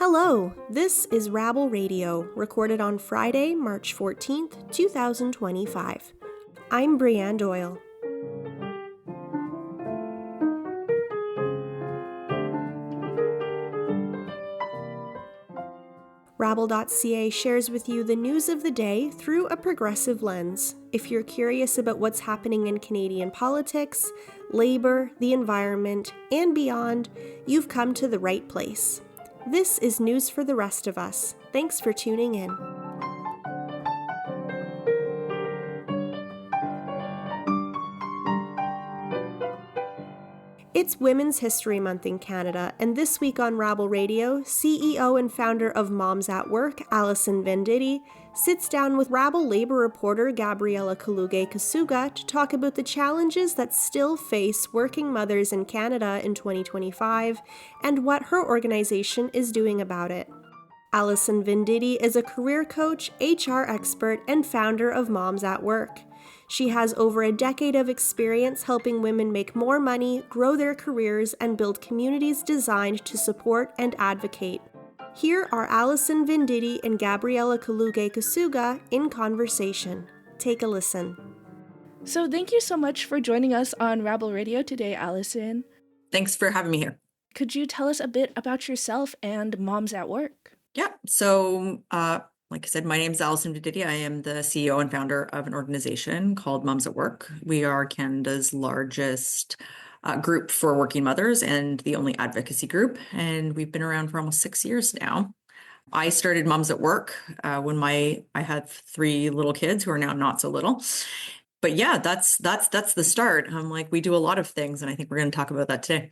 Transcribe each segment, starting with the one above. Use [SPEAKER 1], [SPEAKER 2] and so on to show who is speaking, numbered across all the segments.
[SPEAKER 1] Hello, this is Rabble Radio, recorded on Friday, March 14th, 2025. I'm Brianne Doyle. Rabble.ca shares with you the news of the day through a progressive lens. If you're curious about what's happening in Canadian politics, labor, the environment, and beyond, you've come to the right place. This is news for the rest of us. Thanks for tuning in. It's Women's History Month in Canada, and this week on Rabble Radio, CEO and founder of Moms at Work, Allison Venditti, sits down with Rabble labor reporter Gabriela Calugay-Casuga to talk about the challenges that still face working mothers in Canada in 2025 and what her organization is doing about it. Allison Venditti is a career coach, HR expert, and founder of Moms at Work. She has over a decade of experience helping women make more money, grow their careers, and build communities designed to support and advocate. Here are Allison Venditti and Gabriela Calugay-Casuga in conversation. Take a listen.
[SPEAKER 2] So thank you so much for joining us on Rabble Radio today, Allison.
[SPEAKER 3] Thanks for having me here.
[SPEAKER 2] Could you tell us a bit about yourself and Moms at Work?
[SPEAKER 3] Yeah. So, like I said, my name is Allison Venditti. I am the CEO and founder of an organization called Moms at Work. We are Canada's largest group for working mothers and the only advocacy group. And we've been around for almost 6 years now. I started Moms at Work when I had 3 little kids who are now not so little. But yeah, that's the start. I'm like, we do a lot of things, and I think we're going to talk about that today.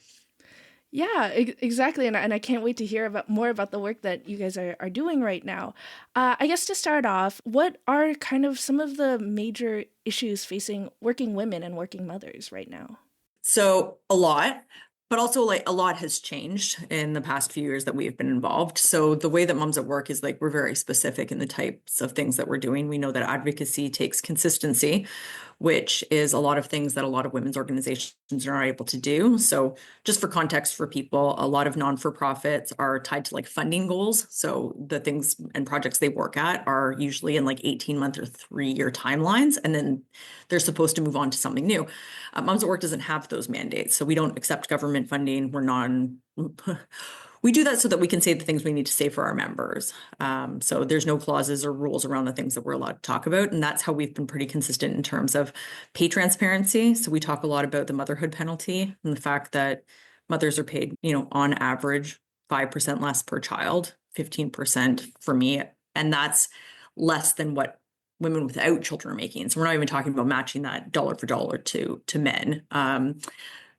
[SPEAKER 2] Yeah, exactly. And I can't wait to hear more about the work that you guys are doing right now. I guess to start off, what are kind of some of the major issues facing working women and working mothers right now?
[SPEAKER 3] So a lot, but also like a lot has changed in the past few years that we've been involved. So the way that Moms at Work is like, we're very specific in the types of things that we're doing. We know that advocacy takes consistency, which is a lot of things that a lot of women's organizations are not able to do. So just for context for people, a lot of non-for-profits are tied to like funding goals. So the things and projects they work at are usually in like 18-month or 3-year timelines, and then they're supposed to move on to something new. Moms at Work doesn't have those mandates. So we don't accept government funding. We do that so that we can say the things we need to say for our members. So there's no clauses or rules around the things that we're allowed to talk about. And that's how we've been pretty consistent in terms of pay transparency. So we talk a lot about the motherhood penalty and the fact that mothers are paid, on average 5% less per child, 15% for me. And that's less than what women without children are making. So we're not even talking about matching that dollar for dollar to men.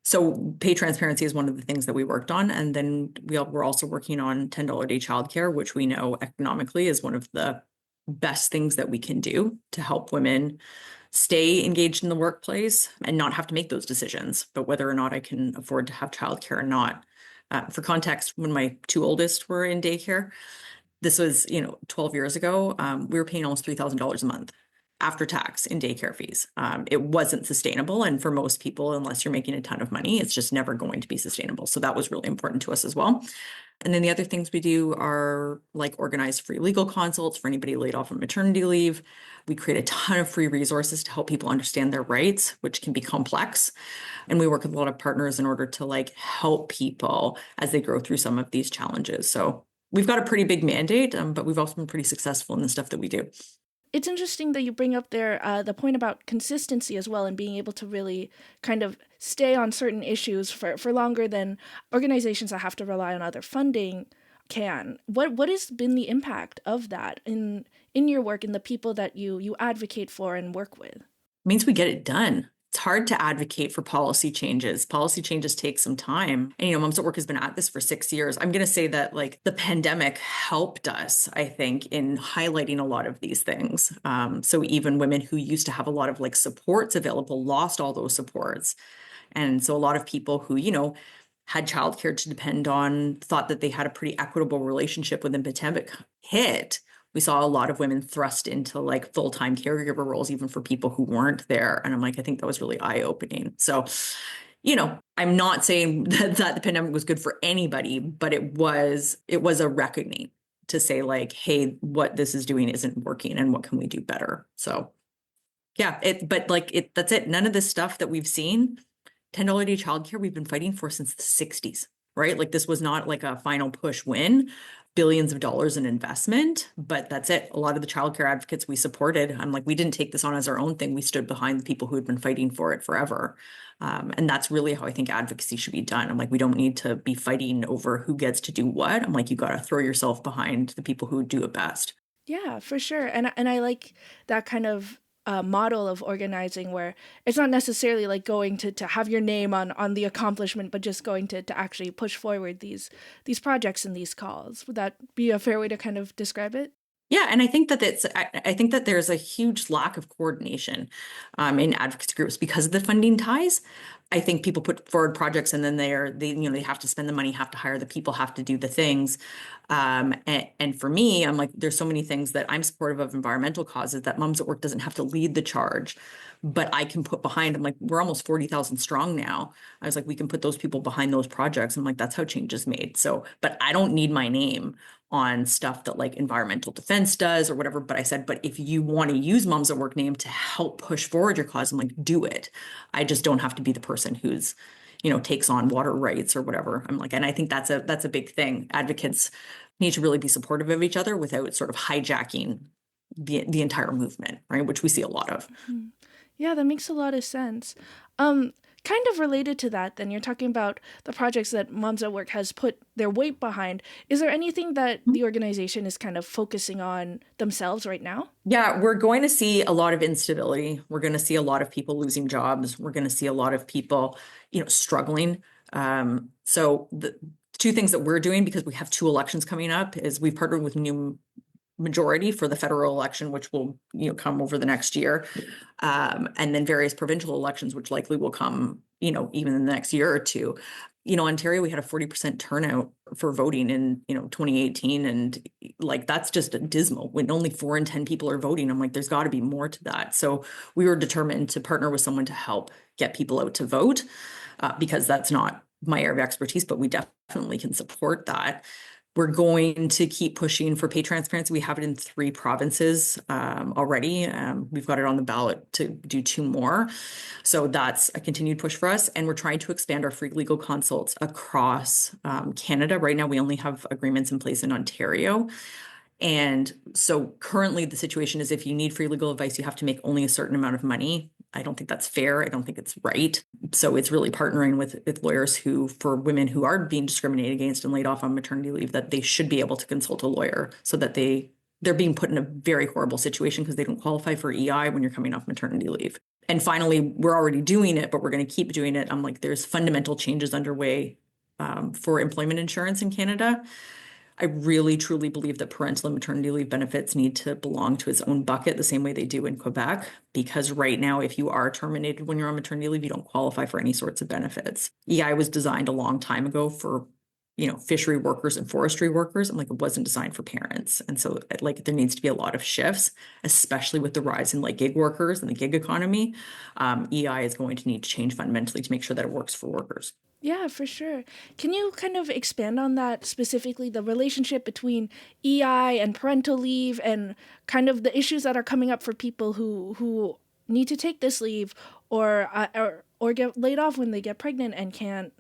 [SPEAKER 3] So pay transparency is one of the things that we worked on. And then we're also working on $10 a day childcare, which we know economically is one of the best things that we can do to help women stay engaged in the workplace and not have to make those decisions, but whether or not I can afford to have childcare or not. For context, when my 2 oldest were in daycare, this was, 12 years ago, we were paying almost $3,000 a month after tax in daycare fees. It wasn't sustainable. And for most people, unless you're making a ton of money, it's just never going to be sustainable. So that was really important to us as well. And then the other things we do are like organize free legal consults for anybody laid off on maternity leave. We create a ton of free resources to help people understand their rights, which can be complex. And we work with a lot of partners in order to help people as they grow through some of these challenges. So we've got a pretty big mandate, but we've also been pretty successful in the stuff that we do.
[SPEAKER 2] It's interesting that you bring up there the point about consistency as well and being able to really kind of stay on certain issues for longer than organizations that have to rely on other funding can. What has been the impact of that in your work and the people that you advocate for and work with?
[SPEAKER 3] It means we get it done. It's hard to advocate for policy changes. Policy changes take some time. And, Moms at Work has been at this for 6 years. I'm going to say that the pandemic helped us, I think, in highlighting a lot of these things. So even women who used to have a lot of supports available lost all those supports. And so a lot of people who, had childcare to depend on thought that they had a pretty equitable relationship when the pandemic hit. We saw a lot of women thrust into full-time caregiver roles, even for people who weren't there. And I'm I think that was really eye-opening. So I'm not saying that the pandemic was good for anybody, but it was a reckoning to say like, hey, what this is doing isn't working and what can we do better? So yeah, that's it. None of this stuff that we've seen, $10 a day childcare, we've been fighting for since the 60s, right? Like this was not like a final push win, billions of dollars in investment, but that's it. A lot of the childcare advocates we supported, I'm like, we didn't take this on as our own thing. We stood behind the people who had been fighting for it forever. And that's really how I think advocacy should be done. I'm like, we don't need to be fighting over who gets to do what. I'm like, you got to throw yourself behind the people who do it best.
[SPEAKER 2] Yeah, for sure. And I like that kind of model of organizing where it's not necessarily like going to have your name on the accomplishment, but just going to actually push forward these projects and these calls. Would that be a fair way to kind of describe it?
[SPEAKER 3] Yeah, and I think that I think that there's a huge lack of coordination in advocacy groups because of the funding ties. I think people put forward projects and then they have to spend the money, have to hire the people, have to do the things. And for me, I'm like, there's so many things that I'm supportive of environmental causes that Moms at Work doesn't have to lead the charge, but I can put behind. I'm like, we're almost 40,000 strong now. I was like, we can put those people behind those projects. I'm like, that's how change is made. So, but I don't need my name on stuff that like environmental defense does or whatever. But I said, but if you want to use Moms at Work name to help push forward your cause, I'm like, do it. I just don't have to be the person who's, takes on water rights or whatever. I'm like, and I think that's a big thing. Advocates need to really be supportive of each other without sort of hijacking the entire movement, right? Which we see a lot of.
[SPEAKER 2] Mm-hmm. Yeah, that makes a lot of sense. Kind of related to that, then you're talking about the projects that Moms at Work has put their weight behind. Is there anything that the organization is kind of focusing on themselves right now?
[SPEAKER 3] Yeah, we're going to see a lot of instability. We're going to see a lot of people losing jobs. We're going to see a lot of people, struggling. So the two things that we're doing, because we have two elections coming up, is we've partnered with New Majority for the federal election, which will come over the next year, and then various provincial elections, which likely will come even in the next year or two. Ontario, we had a 40% turnout for voting in 2018, and like that's just dismal when only 4 in 10 people are voting. I'm like, there's got to be more to that. So we were determined to partner with someone to help get people out to vote, because that's not my area of expertise, but we definitely can support that. We're going to keep pushing for pay transparency. We have it in 3 provinces already. We've got it on the ballot to do 2 more. So that's a continued push for us. And we're trying to expand our free legal consults across Canada. Right now, we only have agreements in place in Ontario. And so currently the situation is if you need free legal advice, you have to make only a certain amount of money. I don't think that's fair. I don't think it's right. So it's really partnering with lawyers for women who are being discriminated against and laid off on maternity leave, that they should be able to consult a lawyer so that they're being put in a very horrible situation because they don't qualify for EI when you're coming off maternity leave. And finally, we're already doing it, but we're going to keep doing it. I'm like, there's fundamental changes underway for employment insurance in Canada. I really, truly believe that parental and maternity leave benefits need to belong to its own bucket the same way they do in Quebec, because right now, if you are terminated when you're on maternity leave, you don't qualify for any sorts of benefits. EI was designed a long time ago for, fishery workers and forestry workers. I'm like, it wasn't designed for parents. And so like there needs to be a lot of shifts, especially with the rise in like gig workers and the gig economy. EI is going to need to change fundamentally to make sure that it works for workers.
[SPEAKER 2] Yeah, for sure. Can you kind of expand on that, specifically the relationship between EI and parental leave and kind of the issues that are coming up for people who need to take this leave or get laid off when they get pregnant and can't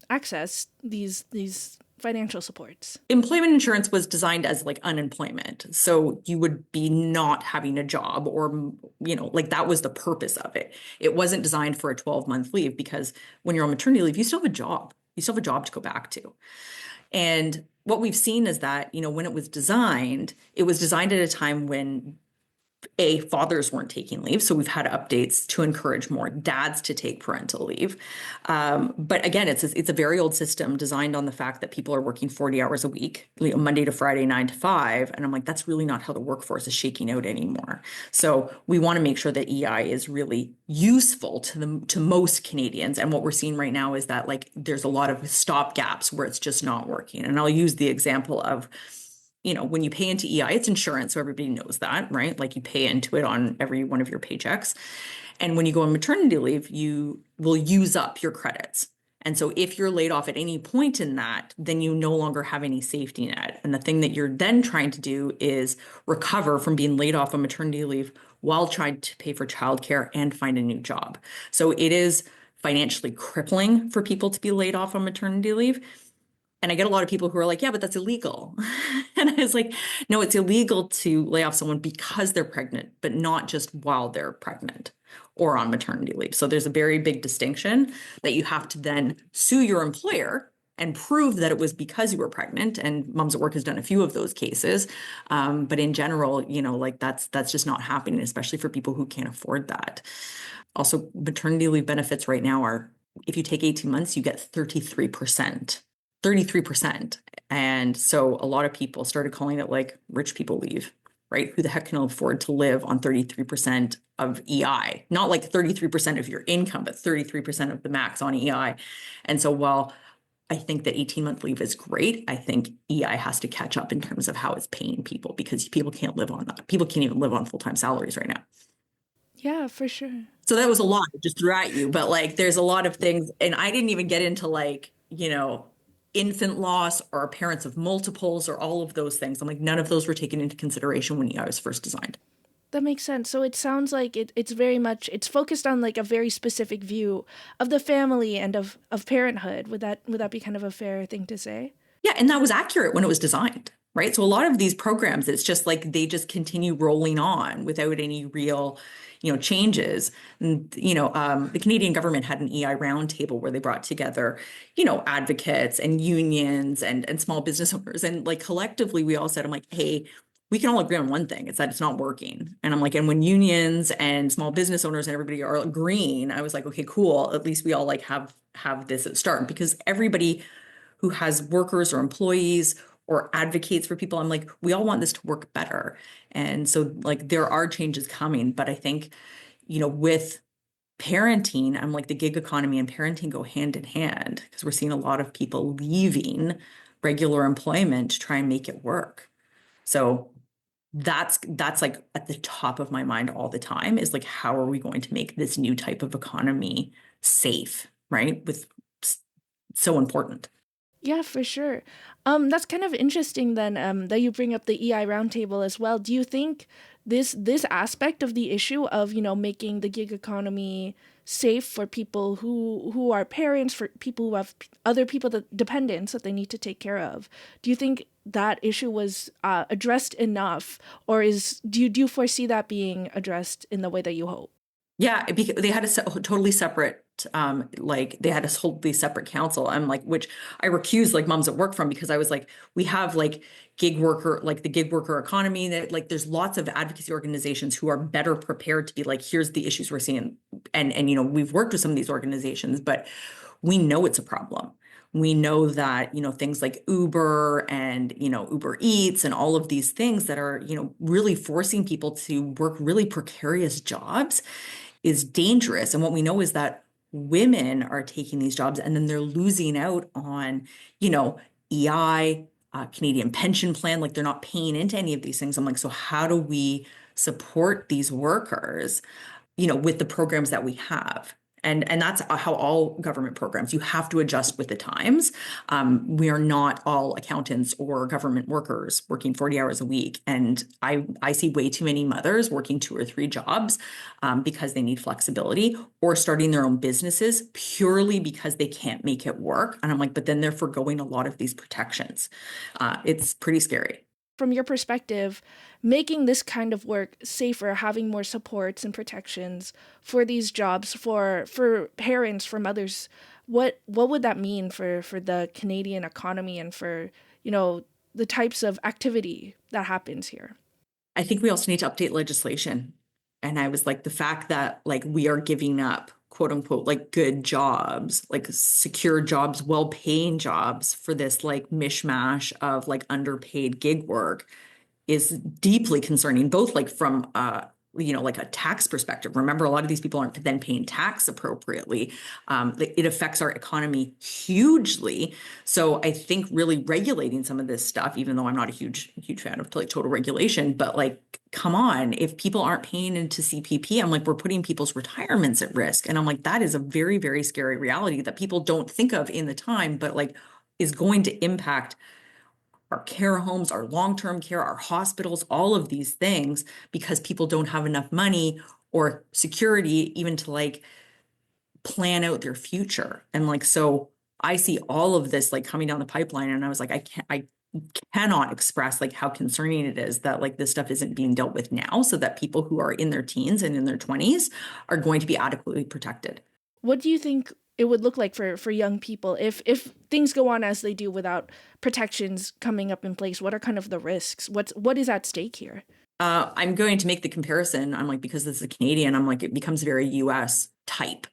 [SPEAKER 2] access these financial supports?
[SPEAKER 3] Employment insurance was designed as like unemployment. So you would be not having a job or, like that was the purpose of it. It wasn't designed for a 12-month leave because when you're on maternity leave, you still have a job. You still have a job to go back to. And what we've seen is that, when it was designed at a time when fathers weren't taking leave. So we've had updates to encourage more dads to take parental leave. But again, it's a very old system designed on the fact that people are working 40 hours a week, Monday to Friday, 9 to 5. And I'm like, that's really not how the workforce is shaking out anymore. So we want to make sure that EI is really useful to most Canadians. And what we're seeing right now is that like there's a lot of stop gaps where it's just not working. And I'll use the example of when you pay into EI, it's insurance, so everybody knows that, right? Like you pay into it on every one of your paychecks. And when you go on maternity leave, you will use up your credits. And so if you're laid off at any point in that, then you no longer have any safety net. And the thing that you're then trying to do is recover from being laid off on maternity leave while trying to pay for childcare and find a new job. So it is financially crippling for people to be laid off on maternity leave. And I get a lot of people who are like, yeah, but that's illegal. And I was like, no, it's illegal to lay off someone because they're pregnant, but not just while they're pregnant or on maternity leave. So there's a very big distinction that you have to then sue your employer and prove that it was because you were pregnant. And Moms at Work has done a few of those cases. But in general, like that's just not happening, especially for people who can't afford that. Also, maternity leave benefits right now are, if you take 18 months, you get 33%. 33%. And so a lot of people started calling it like rich people leave, right? Who the heck can afford to live on 33% of EI? Not like 33% of your income, but 33% of the max on EI. And so while I think that 18-month leave is great, I think EI has to catch up in terms of how it's paying people, because people can't live on that. People can't even live on full-time salaries right now.
[SPEAKER 2] Yeah, for sure.
[SPEAKER 3] So that was a lot I just threw at you, but like there's a lot of things, and I didn't even get into like, infant loss or parents of multiples or all of those things. I'm like, none of those were taken into consideration when EI was first designed.
[SPEAKER 2] That makes sense. So it sounds like it's very much, it's focused on like a very specific view of the family and of parenthood. Would that be kind of a fair thing to say?
[SPEAKER 3] Yeah, and that was accurate when it was designed, right? So a lot of these programs, it's just like they just continue rolling on without any real, changes. And, the Canadian government had an EI roundtable where they brought together, advocates and unions and small business owners. And like collectively, we all said, I'm like, hey, we can all agree on one thing. It's that it's not working. And I'm like, and when unions and small business owners and everybody are agreeing, I was like, okay, cool. At least we all like have this at start, because everybody who has workers or employees or advocates for people, I'm like, we all want this to work better. And so like there are changes coming, but I think, with parenting, I'm like the gig economy and parenting go hand in hand, because we're seeing a lot of people leaving regular employment to try and make it work. So that's like at the top of my mind all the time, is like, how are we going to make this new type of economy safe, right? So important.
[SPEAKER 2] Yeah, for sure. That's kind of interesting then, that you bring up the EI roundtable as well. Do you think this aspect of the issue of, making the gig economy safe for people who are parents, for people who have other people, that dependents that they need to take care of, do you think that issue was addressed enough, or do you foresee that being addressed in the way that you hope?
[SPEAKER 3] Yeah, they had a totally separate, they had a totally separate council. I'm like, which I recused like Moms at Work from, because I was like, we have like the gig worker economy, that like there's lots of advocacy organizations who are better prepared to be like, here's the issues we're seeing. And we've worked with some of these organizations, but we know it's a problem. We know that, things like Uber and, Uber Eats and all of these things that are, really forcing people to work really precarious jobs is dangerous. And what we know is that women are taking these jobs and then they're losing out on, EI, Canadian pension plan, like they're not paying into any of these things. I'm like, so how do we support these workers, with the programs that we have? And that's how all government programs, you have to adjust with the times. We are not all accountants or government workers working 40 hours a week. And I see way too many mothers working 2 or 3 jobs because they need flexibility, or starting their own businesses purely because they can't make it work. And I'm like, but then they're forgoing a lot of these protections. It's pretty scary.
[SPEAKER 2] From your perspective, making this kind of work safer, having more supports and protections for these jobs, for parents, for mothers, what would that mean for the Canadian economy and for, the types of activity that happens here?
[SPEAKER 3] I think we also need to update legislation. And I was like, the fact that like we are giving up, quote unquote, like good jobs, like secure jobs, well-paying jobs for this like mishmash of like underpaid gig work is deeply concerning, both like from like a tax perspective. Remember, a lot of these people aren't then paying tax appropriately. It affects our economy hugely. So I think really regulating some of this stuff, even though I'm not a huge fan of like total regulation, but like, come on, if people aren't paying into CPP, I'm like, we're putting people's retirements at risk. And I'm like, that is a very, very scary reality that people don't think of in the time, but like is going to impact our care homes, our long-term care, our hospitals, all of these things, because people don't have enough money or security even to like plan out their future. And like, so I see all of this like coming down the pipeline, and I was like, I cannot express like how concerning it is that like this stuff isn't being dealt with now, so that people who are in their teens and in their 20s are going to be adequately protected.
[SPEAKER 2] What do you think it would look like for young people if things go on as they do without protections coming up in place? What are kind of the risks? What is at stake here?
[SPEAKER 3] I'm going to make the comparison. I'm like, because this is a Canadian, I'm like, it becomes very US type.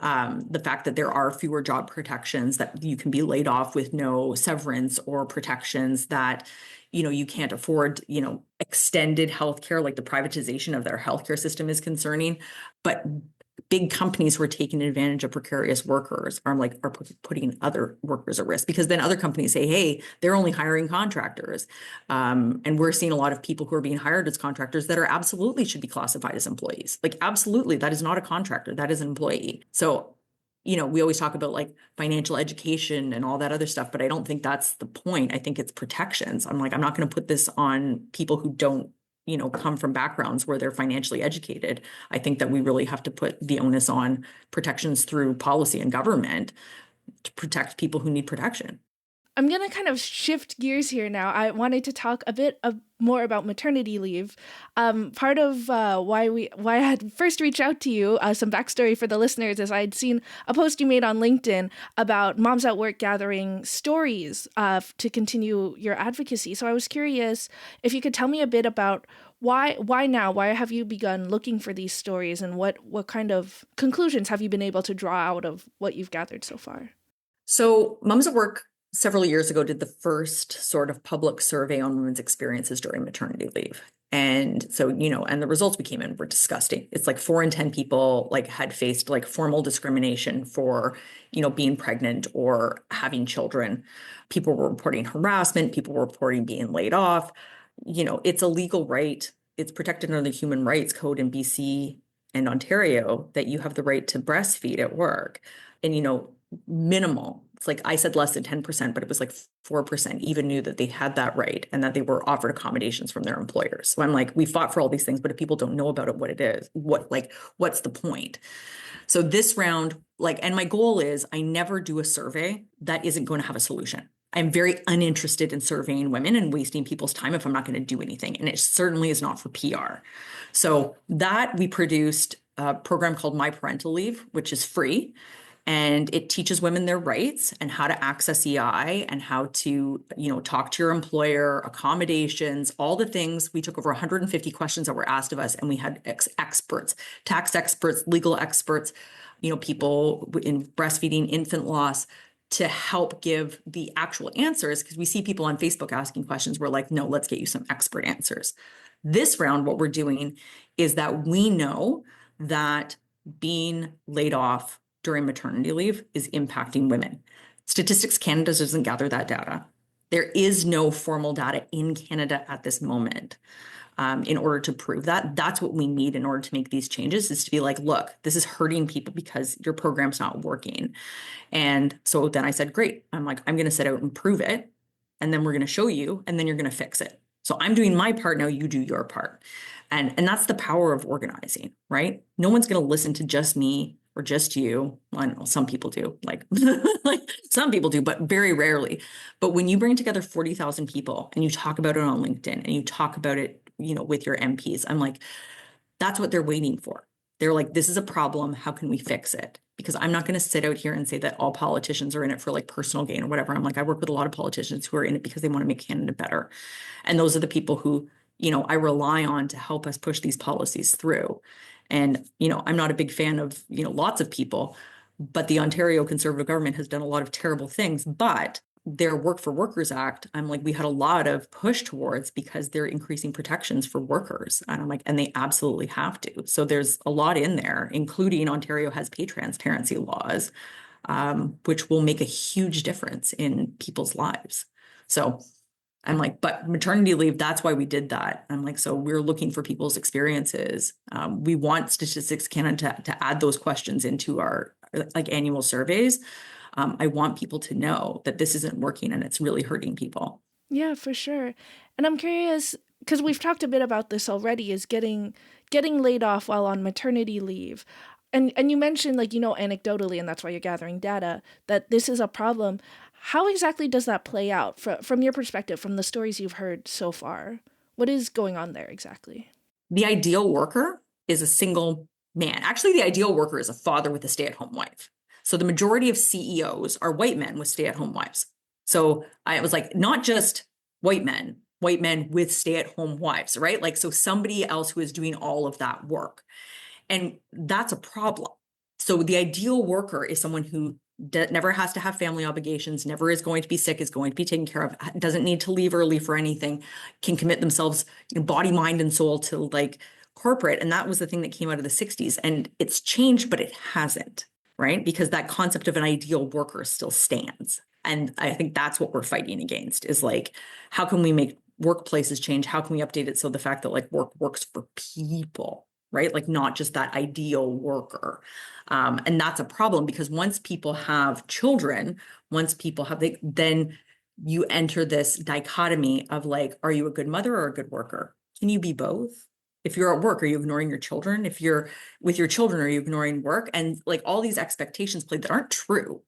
[SPEAKER 3] The fact that there are fewer job protections, that you can be laid off with no severance or protections, that, you can't afford, extended healthcare, like the privatization of their healthcare system is concerning. But big companies who are taking advantage of precarious workers are putting other workers at risk, because then other companies say, hey, they're only hiring contractors. And we're seeing a lot of people who are being hired as contractors that are absolutely should be classified as employees. Like, absolutely, that is not a contractor, that is an employee. So, we always talk about like financial education and all that other stuff, but I don't think that's the point. I think it's protections. I'm like, I'm not going to put this on people who don't come from backgrounds where they're financially educated. I think that we really have to put the onus on protections through policy and government to protect people who need protection.
[SPEAKER 2] I'm going to kind of shift gears here now. I wanted to talk a bit more about maternity leave. Part of why I had first reached out to you, some backstory for the listeners, is I had seen a post you made on LinkedIn about Moms at Work gathering stories to continue your advocacy. So I was curious if you could tell me a bit about why now? Why have you begun looking for these stories, and what kind of conclusions have you been able to draw out of what you've gathered so far?
[SPEAKER 3] So Moms at Work several years ago did the first sort of public survey on women's experiences during maternity leave. And so, and the results we came in were disgusting. It's like 4 in 10 people like had faced like formal discrimination for, being pregnant or having children. People were reporting harassment, people were reporting being laid off. It's a legal right. It's protected under the Human Rights Code in BC and Ontario that you have the right to breastfeed at work. And, minimal. It's like I said less than 10%, but it was like 4% even knew that they had that right and that they were offered accommodations from their employers. So I'm like, we fought for all these things, but if people don't know about it, what it is, what's the point? So this round, and my goal is I never do a survey that isn't going to have a solution. I'm very uninterested in surveying women and wasting people's time if I'm not going to do anything. And it certainly is not for PR. So that we produced a program called My Parental Leave, which is free. And it teaches women their rights and how to access EI and how to, talk to your employer, accommodations, all the things. We took over 150 questions that were asked of us, and we had experts, tax experts, legal experts, people in breastfeeding, infant loss, to help give the actual answers, because we see people on Facebook asking questions. We're like, no, let's get you some expert answers. This round, what we're doing is that we know that being laid off during maternity leave is impacting women. Statistics Canada doesn't gather that data. There is no formal data in Canada at this moment. In order to prove that, that's what we need in order to make these changes, is to be like, look, this is hurting people because your program's not working. And so then I said, great. I'm like, I'm going to set out and prove it. And then we're going to show you, and then you're going to fix it. So I'm doing my part. Now you do your part. And that's the power of organizing, right? No one's going to listen to just me or just you. Well, I know some people do, like some people do, but very rarely. But when you bring together 40,000 people and you talk about it on LinkedIn and you talk about it, with your MPs, I'm like, that's what they're waiting for. They're like, this is a problem. How can we fix it? Because I'm not going to sit out here and say that all politicians are in it for like personal gain or whatever. I'm like, I work with a lot of politicians who are in it because they want to make Canada better. And those are the people who, I rely on to help us push these policies through. And, I'm not a big fan of, lots of people, but the Ontario Conservative government has done a lot of terrible things. But their Work for Workers Act, I'm like, we had a lot of push towards because they're increasing protections for workers. And I'm like, and they absolutely have to. So there's a lot in there, including Ontario has pay transparency laws, which will make a huge difference in people's lives. So I'm like, but maternity leave, that's why we did that. I'm like, so we're looking for people's experiences. We want Statistics Canada to add those questions into our like annual surveys. I want people to know that this isn't working and it's really hurting people.
[SPEAKER 2] Yeah, for sure. And I'm curious because we've talked a bit about this already, is getting laid off while on maternity leave. And you mentioned, like, anecdotally, and that's why you're gathering data, that this is a problem. How exactly does that play out from your perspective, from the stories you've heard so far? What is going on there exactly?
[SPEAKER 3] The ideal worker is a single man. Actually, the ideal worker is a father with a stay-at-home wife. So the majority of CEOs are white men with stay-at-home wives. So I was like, not just white men with stay-at-home wives, right? Like, so somebody else who is doing all of that work. And that's a problem. So the ideal worker is someone who never has to have family obligations, never is going to be sick, is going to be taken care of, doesn't need to leave early for anything, can commit themselves, body, mind, and soul to like corporate. And that was the thing that came out of the 60s. And it's changed, but it hasn't, right? Because that concept of an ideal worker still stands. And I think that's what we're fighting against, is like, how can we make workplaces change? How can we update it so the fact that like work works for people, right? Like not just that ideal worker. And that's a problem because once people have children, then you enter this dichotomy of like, are you a good mother or a good worker? Can you be both? If you're at work, are you ignoring your children? If you're with your children, are you ignoring work? And like all these expectations played that aren't true,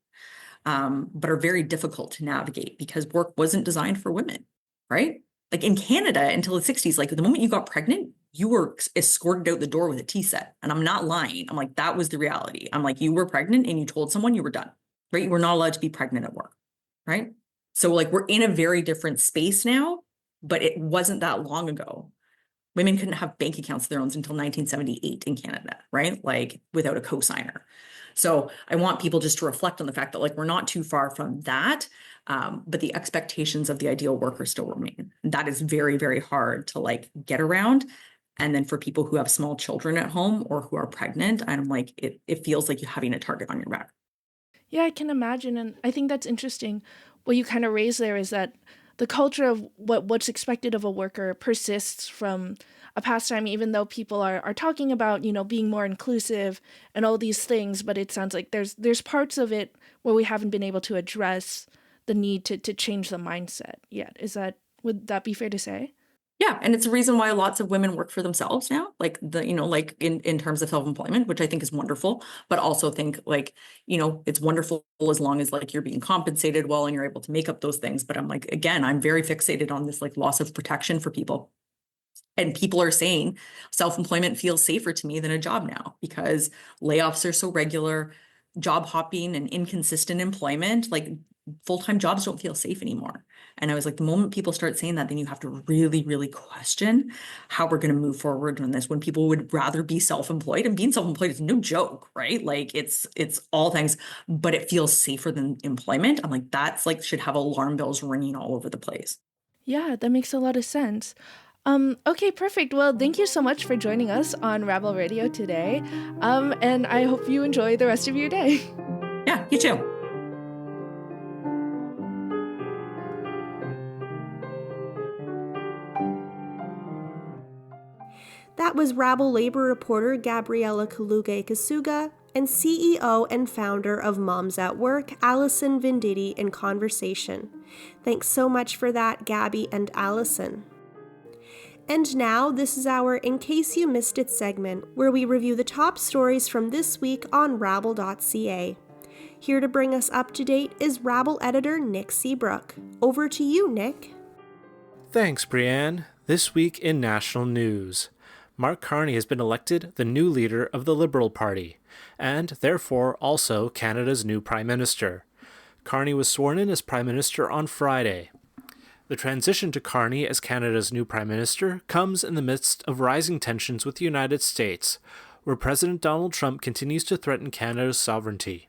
[SPEAKER 3] but are very difficult to navigate because work wasn't designed for women, right? Like in Canada until the 60s, like the moment you got pregnant, you were escorted out the door with a tea set. And I'm not lying. I'm like, that was the reality. I'm like, you were pregnant and you told someone you were done, right? You were not allowed to be pregnant at work, right? So like we're in a very different space now, but it wasn't that long ago. Women couldn't have bank accounts of their own until 1978 in Canada, right? Like without a cosigner. So I want people just to reflect on the fact that like we're not too far from that, but the expectations of the ideal worker still remain. That is very, very hard to like get around. And then for people who have small children at home or who are pregnant, I'm like, it feels like you're having a target on your back.
[SPEAKER 2] Yeah, I can imagine. And I think that's interesting. What you kind of raised there is that the culture of what's expected of a worker persists from a past time, even though people are talking about, being more inclusive and all these things. But it sounds like there's parts of it where we haven't been able to address the need to change the mindset yet. Would that be fair to say?
[SPEAKER 3] Yeah. And it's a reason why lots of women work for themselves now, like like in terms of self-employment, which I think is wonderful, but also think like, it's wonderful as long as like you're being compensated well and you're able to make up those things. But I'm like, again, I'm very fixated on this like loss of protection for people. And people are saying self-employment feels safer to me than a job now because layoffs are so regular, job hopping and inconsistent employment, like full-time jobs don't feel safe anymore. And I was like, the moment people start saying that, then you have to really, really question how we're going to move forward on this when people would rather be self-employed. And being self-employed is no joke, right? Like it's all things, but it feels safer than employment. I'm like, that's like should have alarm bells ringing all over the place.
[SPEAKER 2] Yeah, that makes a lot of sense. Okay, perfect. Well, thank you so much for joining us on Rabble Radio today. And I hope you enjoy the rest of your day.
[SPEAKER 3] Yeah, you too.
[SPEAKER 1] That was Rabble labor reporter Gabriela Calugay-Casuga and CEO and founder of Moms at Work, Allison Venditti, in conversation. Thanks so much for that, Gabby and Allison. And now, this is our In Case You Missed It segment, where we review the top stories from this week on rabble.ca. Here to bring us up to date is Rabble editor Nick Seabrook. Over to you, Nick.
[SPEAKER 4] Thanks, Brianne. This week in national news, Mark Carney has been elected the new leader of the Liberal Party, and therefore also Canada's new Prime Minister. Carney was sworn in as Prime Minister on Friday. The transition to Carney as Canada's new Prime Minister comes in the midst of rising tensions with the United States, where President Donald Trump continues to threaten Canada's sovereignty.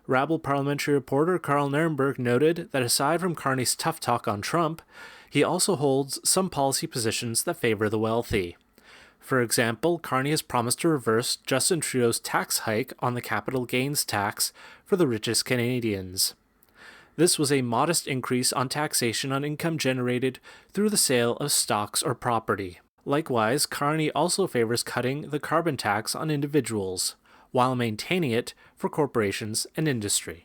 [SPEAKER 4] Rabble parliamentary reporter Carl Nirenberg noted that aside from Carney's tough talk on Trump, he also holds some policy positions that favor the wealthy. For example, Carney has promised to reverse Justin Trudeau's tax hike on the capital gains tax for the richest Canadians. This was a modest increase on taxation on income generated through the sale of stocks or property. Likewise, Carney also favors cutting the carbon tax on individuals, while maintaining it for corporations and industry.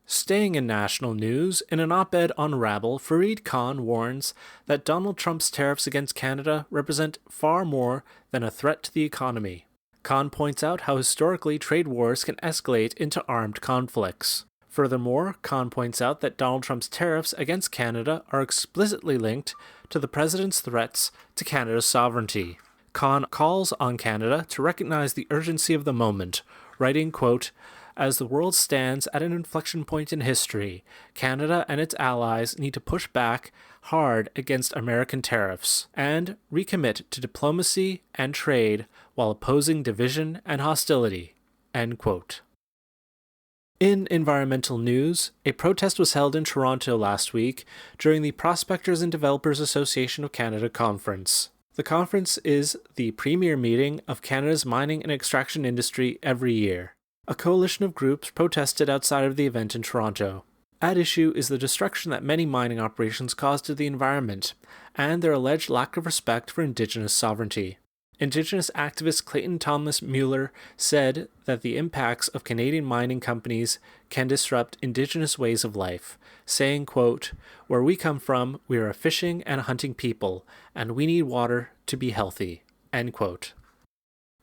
[SPEAKER 4] Staying in national news, in an op-ed on Rabble, Fareed Khan warns that Donald Trump's tariffs against Canada represent far more than a threat to the economy. Khan points out how historically trade wars can escalate into armed conflicts. Furthermore, Khan points out that Donald Trump's tariffs against Canada are explicitly linked to the president's threats to Canada's sovereignty. Khan calls on Canada to recognize the urgency of the moment, writing, quote, "As the world stands at an inflection point in history, Canada and its allies need to push back hard against American tariffs and recommit to diplomacy and trade while opposing division and hostility." End quote. In environmental news, a protest was held in Toronto last week during the Prospectors and Developers Association of Canada conference. The conference is the premier meeting of Canada's mining and extraction industry every year. A coalition of groups protested outside of the event in Toronto. At issue is the destruction that many mining operations cause to the environment, and their alleged lack of respect for Indigenous sovereignty. Indigenous activist Clayton Thomas Mueller said that the impacts of Canadian mining companies can disrupt Indigenous ways of life, saying, quote, "Where we come from, we are a fishing and hunting people, and we need water to be healthy." End quote.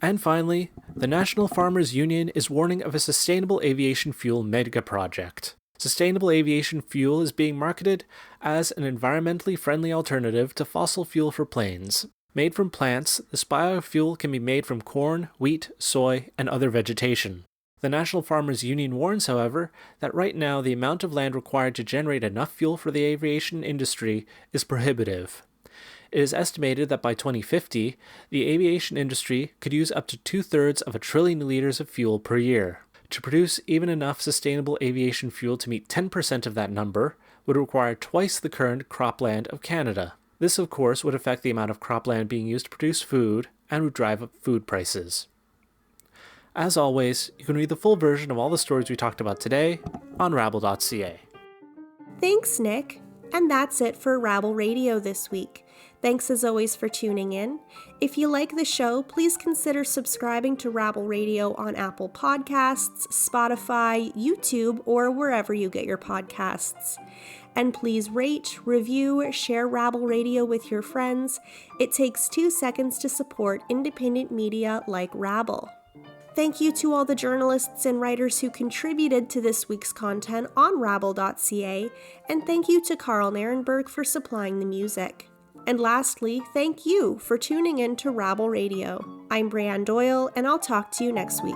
[SPEAKER 4] And finally, the National Farmers Union is warning of a sustainable aviation fuel mega project. Sustainable aviation fuel is being marketed as an environmentally friendly alternative to fossil fuel for planes. Made from plants, this biofuel can be made from corn, wheat, soy, and other vegetation. The National Farmers Union warns, however, that right now the amount of land required to generate enough fuel for the aviation industry is prohibitive. It is estimated that by 2050, the aviation industry could use up to 2/3 of a trillion liters of fuel per year. To produce even enough sustainable aviation fuel to meet 10% of that number would require twice the current cropland of Canada. This, of course, would affect the amount of cropland being used to produce food and would drive up food prices. As always, you can read the full version of all the stories we talked about today on rabble.ca.
[SPEAKER 1] Thanks, Nick. And that's it for Rabble Radio this week. Thanks as always for tuning in. If you like the show, please consider subscribing to Rabble Radio on Apple Podcasts, Spotify, YouTube, or wherever you get your podcasts. And please rate, review, share Rabble Radio with your friends. It takes 2 seconds to support independent media like Rabble. Thank you to all the journalists and writers who contributed to this week's content on rabble.ca, and thank you to Carl Nirenberg for supplying the music. And lastly, thank you for tuning in to Rabble Radio. I'm Brianne Doyle, and I'll talk to you next week.